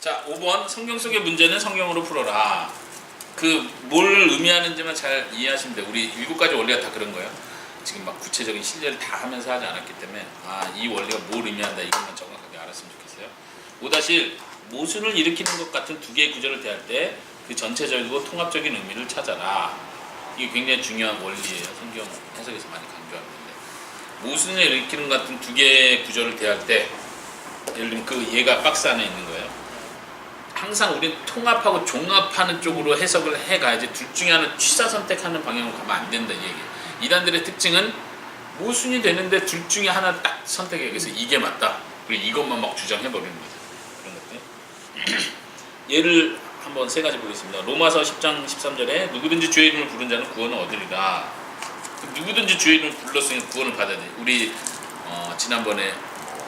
자, 5번 성경 속의 문제는 성경으로 풀어라. 그 뭘 의미하는지만 잘 이해하시면 돼요. 우리 7가지 원리가 다 그런 거예요. 지금 막 구체적인 실례를 다 하면서 하지 않았기 때문에 이 원리가 뭘 의미한다 이것만 정확하게 알았으면 좋겠어요. 5-1 모순을 일으키는 것 같은 두 개의 구절을 대할 때 그 전체적이고 통합적인 의미를 찾아라. 이게 굉장히 중요한 원리예요. 성경 해석에서 많이 강조하는데 모순을 일으키는 것 같은 두 개의 구절을 대할 때 예를 들면 그 얘가 박스 안에 있는 거예요. 항상 우리는 통합하고 종합하는 쪽으로 해석을 해가야지 둘 중에 하나 취사 선택하는 방향으로 가면 안 된다 이 얘기예요. 이단들의 특징은 모순이 되는데 둘 중에 하나 딱 선택해. 그래서 이게 맞다. 그리고 이것만 막 주장해버리는 거죠. 그런 것들. 예를 한번 3가지 보겠습니다. 로마서 10장 13절에 누구든지 주의 이름을 부른 자는 구원을 얻으리라. 누구든지 주의 이름을 불렀으니 구원을 받아야 돼. 우리 지난번에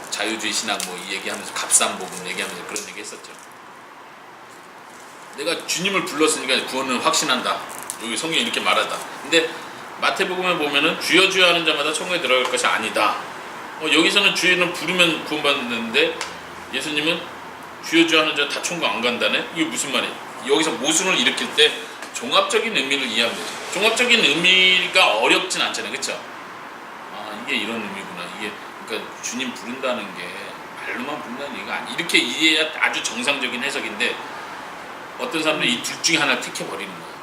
자유주의 신학 뭐 얘기하면서 값산복음 얘기하면서 그런 얘기 했었죠. 내가 주님을 불렀으니까 구원을 확신한다. 여기 성경이 이렇게 말하다. 근데 마태복음에 보면은 주여 주여 하는 자마다 천국에 들어갈 것이 아니다. 여기서는 주의 이름을 부르면 구원받는데 예수님은 주여 주여 하는 자 다 천국 안 간다네? 이게 무슨 말이에요? 여기서 모순을 일으킬 때 종합적인 의미를 이해하면 되죠. 종합적인 의미가 어렵진 않잖아요. 그쵸? 이게 이런 의미구나. 이게 그러니까 주님 부른다는 게 말로만 부른다는 얘기가 아니에요. 이렇게 이해해야 아주 정상적인 해석인데 어떤 사람들이 이 둘 중에 하나를 택해버리는 거예요.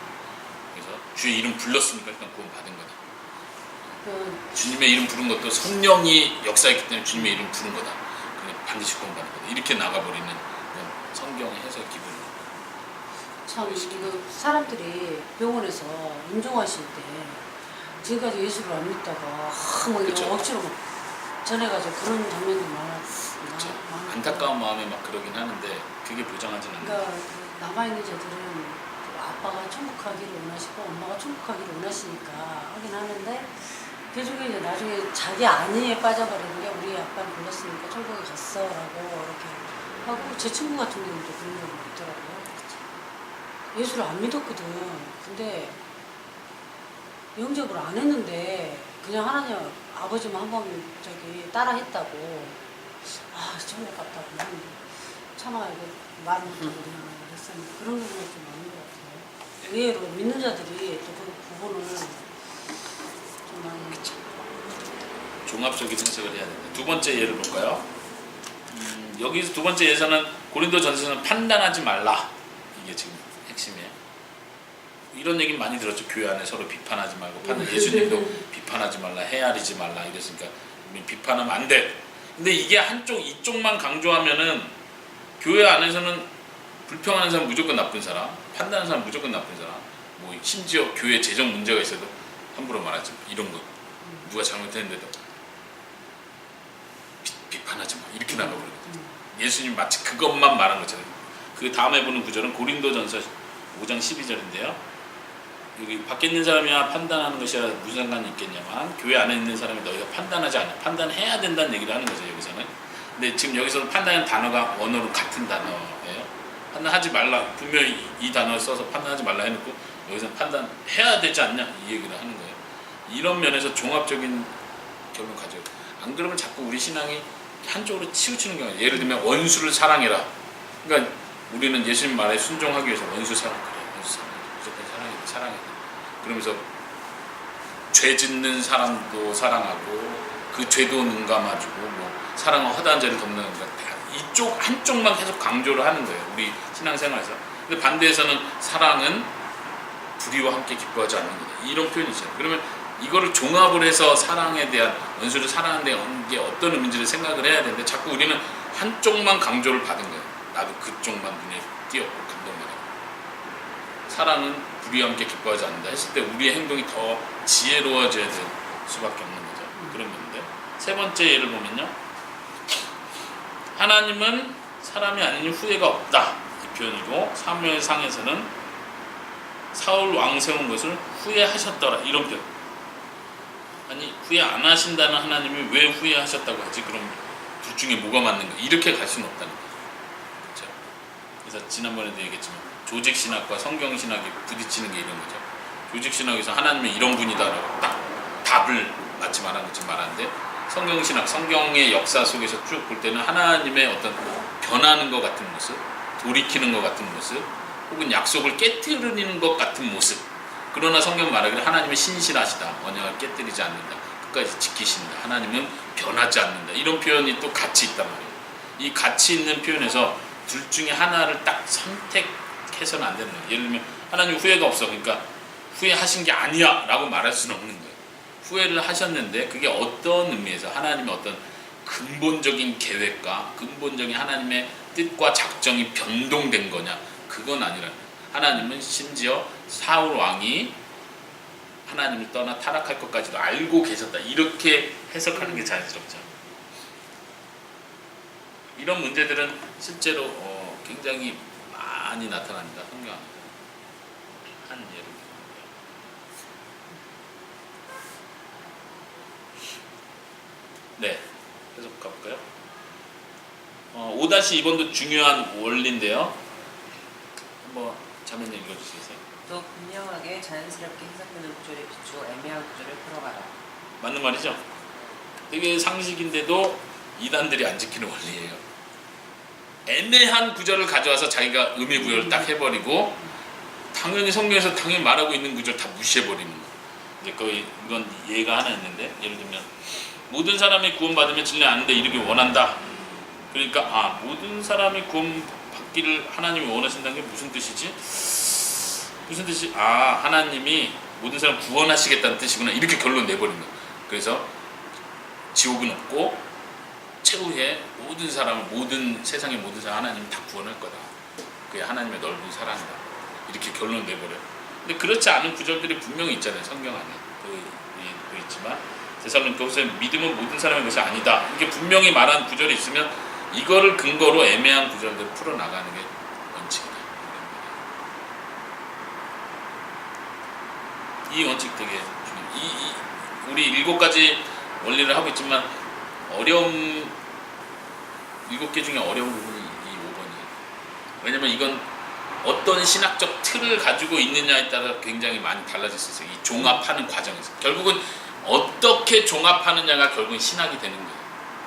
그래서 주의 이름 불렀으니까 일단 구원 받은 거다. 주님의 이름 부른 것도 성령이 역사했기 때문에 주님의 이름 부른 거다. 그냥 반드시 구원 받는 거다. 이렇게 나가버리는 성경의 해석 기분. 참 이거 사람들이 병원에서 임종하실 때 지금까지 예수를 안 믿다가 막 억지로 막 전해가지고 그런 장면도 많았어요. 안타까운 마음에 막 그러긴 하는데 그게 보장하지는 않아요. 그러니까 남아있는 자들은 아빠가 천국 가기를 원하시고 엄마가 천국 가기를 원하시니까 하긴 하는데 그 중에 이제 나중에 자기 안위에 빠져버리는 게 우리 아빠를 불렀으니까 천국에 갔어 라고 이렇게 하고 제 친구 같은 경우도 그런 적이 있더라고요. 예수를 안 믿었거든. 근데 영접을 안 했는데 그냥 하나님 아버지만 한번 따라 했다고 천국 갔다고 하는데 차마 이거 말 못하고 그냥 그랬었는데 그런 부분이 좀 많은 것 같아요. 의외로 믿는 자들이 또 그 부분을 좀 많이 종합적인 해석을 해야 된다. 2번째 예를 볼까요? 여기서 2번째 예서는 고린도 전서는 판단하지 말라. 이게 지금 핵심이에요. 이런 얘기 많이 들었죠. 교회 안에 서로 비판하지 말고 예수님도 비판하지 말라, 헤아리지 말라 이랬으니까 비판하면 안 돼. 근데 이게 이쪽만 강조하면은 교회 안에서는 불평하는 사람 무조건 나쁜 사람, 판단하는 사람 무조건 나쁜 사람, 뭐 심지어 교회 재정 문제가 있어도 함부로 말하지 마. 이런 거 누가 잘못했는데도 비판하지 마. 이렇게 나가버리거든요. 예수님 마치 그것만 말한 것처럼. 그 다음에 보는 구절은 고린도전서 5장 12절인데요. 여기 밖에 있는 사람이야 판단하는 것이야 무슨 상관이 있겠냐만 교회 안에 있는 사람이 너희가 판단하지 않냐. 판단해야 된다는 얘기를 하는 거죠. 여기서는. 근데 지금 여기서 판단하는 단어가 언어로 같은 단어예요. 판단하지 말라. 분명히 이 단어를 써서 판단하지 말라 해놓고 여기서는 판단해야 되지 않냐 이 얘기를 하는 거예요. 이런 면에서 종합적인 결론 가져요. 안 그러면 자꾸 우리 신앙이 한쪽으로 치우치는 경우가 예를 들면 원수를 사랑해라. 그러니까 우리는 예수님 말에 순종하기 위해서 원수 사랑 그래. 원수 사랑 무조건 사랑해야 돼. 그러면서 죄 짓는 사람도 사랑하고 그 죄도 눈 감아주고 뭐 사랑은 허다한 죄를 덮는 것 다 이쪽 한쪽만 계속 강조를 하는 거예요. 우리 신앙생활에서. 근데 반대에서는 사랑은 불의와 함께 기뻐하지 않는 거다. 이런 표현이 있잖아요. 그러면 이거를 종합을 해서 사랑에 대한 원수를 사랑하는 게 어떤 의미인지를 생각을 해야 되는데 자꾸 우리는 한쪽만 강조를 받은 거예요. 나도 그쪽만 눈에 띄었고 감동받았고 사랑은 불의와 함께 기뻐하지 않는다 했을 때 우리의 행동이 더 지혜로워져야 될 수밖에 없는 거죠. 그런 건데 3번째 예를 보면요. 하나님은 사람이 아니니 후회가 없다. 이 표현이고 사무엘상에서는 사울 왕 세운 것을 후회하셨더라. 이런 표현. 아니 후회 안 하신다는 하나님이 왜 후회하셨다고 하지? 그럼 둘 중에 뭐가 맞는 거야? 이렇게 갈 수는 없다는 거죠. 그렇죠? 그래서 지난번에도 얘기했지만 조직신학과 성경신학이 부딪히는 게 이런 거죠. 조직신학에서 하나님은 이런 분이다라고 딱 답을 마치 말한 것처럼 말하는데 성경신학, 성경의 역사 속에서 쭉 볼 때는 하나님의 어떤 변하는 것 같은 모습, 돌이키는 것 같은 모습, 혹은 약속을 깨뜨리는 것 같은 모습. 그러나 성경 말하기를 하나님은 신실하시다. 언약을 깨뜨리지 않는다. 끝까지 지키신다. 하나님은 변하지 않는다. 이런 표현이 또 같이 있단 말이에요. 이 같이 있는 표현에서 둘 중에 하나를 딱 선택해서는 안 되는 거예요. 예를 들면 하나님 후회가 없어. 그러니까 후회하신 게 아니야 라고 말할 수는 없는 거예요. 후회를 하셨는데 그게 어떤 의미에서 하나님의 어떤 근본적인 계획과 근본적인 하나님의 뜻과 작정이 변동된 거냐, 그건 아니라 하나님은 심지어 사울 왕이 하나님을 떠나 타락할 것까지도 알고 계셨다. 이렇게 해석하는 게 자연스럽죠. 이런 문제들은 실제로 굉장히 많이 나타납니다. 성경 안에. 한 예를 들면 네, 계속 가볼까요? 5-2번도 중요한 원리인데요. 한번 자매님 읽어주시겠어요? 또 분명하게 자연스럽게 해석되는 구절에 비추어 애매한 구절을 풀어가라. 맞는 말이죠? 되게 상식인데도 이단들이 안 지키는 원리예요. 애매한 구절을 가져와서 자기가 의미 부여를 딱 해버리고 당연히 성경에서 당연히 말하고 있는 구절 다 무시해버리는 거예요. 이제 거의 이건 예가 하나 있는데, 예를 들면 모든 사람이 구원받으면 진리 아는데 이르길 원한다. 그러니까 모든 사람이 구원받기를 하나님이 원하신다는 게 무슨 뜻이지? 무슨 뜻이? 하나님이 모든 사람 구원하시겠다는 뜻이구나. 이렇게 결론 내버린 거예요. 그래서 지옥은 없고 최후에 모든 사람을, 모든 세상의 모든 사람 하나님 다 구원할 거다. 그게 하나님의 넓은 사랑이다. 이렇게 결론 내버려요. 근데 그렇지 않은 구절들이 분명히 있잖아요. 성경 안에 또 있지만 데살로니가후서에 믿음은 모든 사람의 것이 아니다. 이렇게 분명히 말한 구절이 있으면 이거를 근거로 애매한 구절들을 풀어나가는 게 원칙이다. 이 원칙 되게 중요해요. 우리 7가지 원리를 하고 있지만 어려움 7개 중에 어려운 부분이 이 5번이에요. 왜냐면 이건 어떤 신학적 틀을 가지고 있느냐에 따라 굉장히 많이 달라질 수 있어요. 이 종합하는 과정에서 결국은 어떻게 종합하느냐가 결국은 신학이 되는 거예요.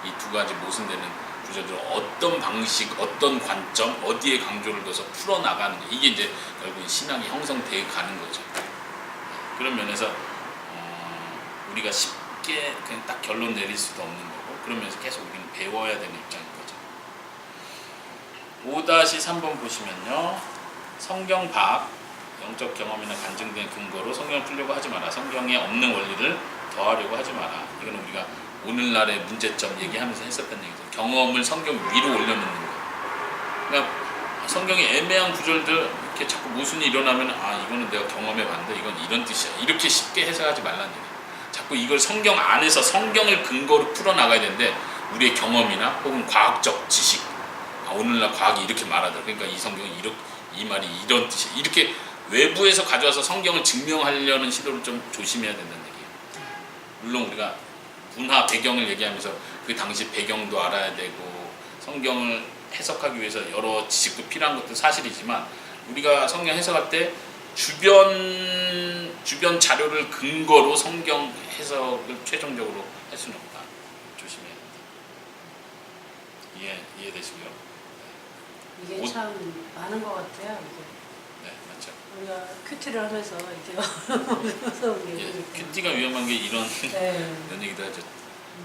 이 2가지 모순되는 구절들을 어떤 방식, 어떤 관점, 어디에 강조를 둬서 풀어나가는 거예요. 이게 이제 결국은 신학이 형성되어 가는 거죠. 그런 면에서 우리가 쉽게 그냥 딱 결론 내릴 수도 없는 거고, 그런 면에서 계속 우리는 배워야 되는 입장인 거죠. 5-3번 보시면요. 성경 밖 영적 경험이나 간증된 근거로 성경을 풀려고 하지 마라. 성경에 없는 원리를 더하려고 하지 마라. 이건 우리가 오늘날의 문제점 얘기하면서 했었던 얘기죠. 경험을 성경 위로 올려놓는 거예요. 그러니까 성경의 애매한 구절들 이렇게 자꾸 모순이 일어나면 이거는 내가 경험해봤는데 이건 이런 뜻이야. 이렇게 쉽게 해석하지 말라는 얘기예요. 자꾸 이걸 성경 안에서 성경을 근거로 풀어나가야 되는데 우리의 경험이나 혹은 과학적 지식, 오늘날 과학이 이렇게 말하더라. 그러니까 이 성경이 이 말이 이런 뜻이야. 이렇게 외부에서 가져와서 성경을 증명하려는 시도를 좀 조심해야 된다는 얘기예요. 물론 우리가 문화 배경을 얘기하면서 그 당시 배경도 알아야 되고 성경을 해석하기 위해서 여러 지식도 필요한 것도 사실이지만 우리가 성경 해석할 때 주변 자료를 근거로 성경 해석을 최종적으로 할 수는 없다. 조심해야 된다. 이해되시고요? 이게 참 많은 것 같아요. 이게. 네, 맞죠. 우리가 큐티를 하면서 이렇게 큐티가 위험한 게 이런 이런 얘기도 하죠.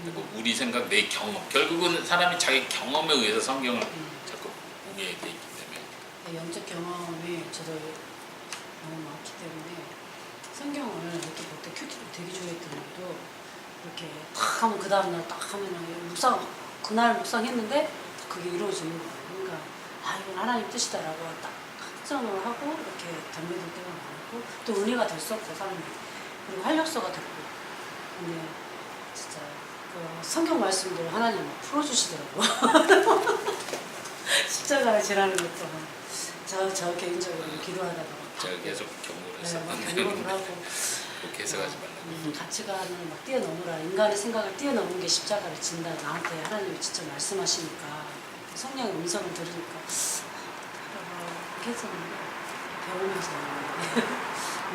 그리고 우리 생각, 내 경험, 결국은 사람이 자기 경험에 의해서 성경을 자꾸 보게 돼 있기 때문에 영적 경험이 저도 너무 많기 때문에 성경을 이렇게 볼 때 큐티를 되게 좋아했던 것도 이렇게 딱 하면 그 다음날 딱 하면 그날 묵상했는데 그게 이루어지는 거예요. 그러니까 이건 하나님 뜻이다라고 딱 확정을 하고 이렇게 덤벼들 때가 많고 또 은혜가 됐었고 사람이 그리고 활력소가 됐고 근데 진짜 그 성경 말씀도 하나님 막 풀어주시더라고. 십자가를 지나는 것도 저 개인적으로 기도하다가 제가 계속 경고를 했었는데 경고를 하고 그렇게 해석하지 말라고. 가치관을 막 뛰어넘으라. 인간의 생각을 뛰어넘은 게 십자가를 진다. 나한테 하나님이 직접 말씀하시니까 성령의 음성을 들으니까 이렇게 했었는데 배우면서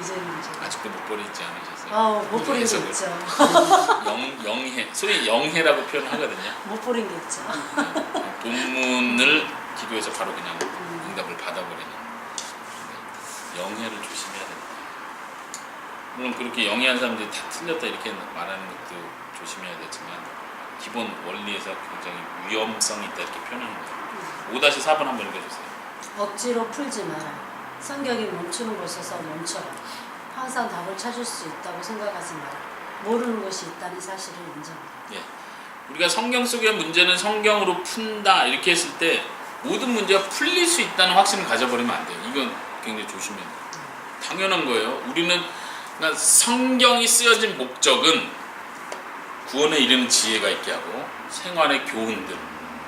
이제는 이제 아직도 못 버리지 않으셨어요? 못 버린 게 해석을. 있죠. 영해, 소위 영해라고 표현하거든요. 못 버린 게 있죠. 본문을 기도해 해서 바로 그냥 응답을 받아버리는 영해를 조심해야 된다. 물론 그렇게 영해한 사람들이 다 틀렸다 이렇게 말하는 것도 조심해야 되지만 기본 원리에서 굉장히 위험성이 있다 이렇게 표현하는 거예요. 5-4번 한번 읽어주세요. 억지로 풀지 마라. 성경이 멈추는 곳에서 멈춰라. 항상 답을 찾을 수 있다고 생각하지 마라. 모르는 것이 있다는 사실을 인정하라. 예. 우리가 성경 속의 문제는 성경으로 푼다 이렇게 했을 때 모든 문제가 풀릴 수 있다는 확신을 가져버리면 안 돼요. 이건 굉장히 조심해야 돼요. 당연한 거예요. 우리는 그러니까 성경이 쓰여진 목적은 구원에 이르는 지혜가 있게 하고 생활의 교훈들,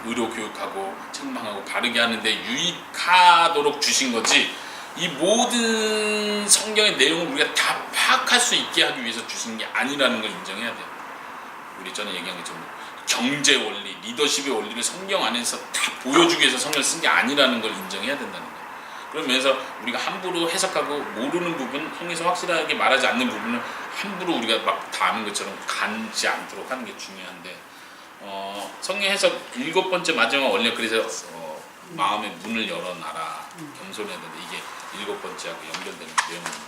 의료 교육하고 책망하고 바르게 하는데 유익하도록 주신 거지 이 모든 성경의 내용을 우리가 다 파악할 수 있게 하기 위해서 주신 게 아니라는 걸 인정해야 돼요. 우리 전에 얘기한 것처럼 경제 원리, 리더십의 원리를 성경 안에서 다 보여주기 위해서 성경을 쓴 게 아니라는 걸 인정해야 된다는 거예요. 그러면서 우리가 함부로 해석하고 모르는 부분, 성경에서 확실하게 말하지 않는 부분을 함부로 우리가 막 다 아는 것처럼 가지 않도록 하는 게 중요한데 성경 해석 7번째 마지막 원리 그래서 마음의 문을 열어놔라 겸손해야 되는데 이게 7번째하고 연결되는 내용입니다.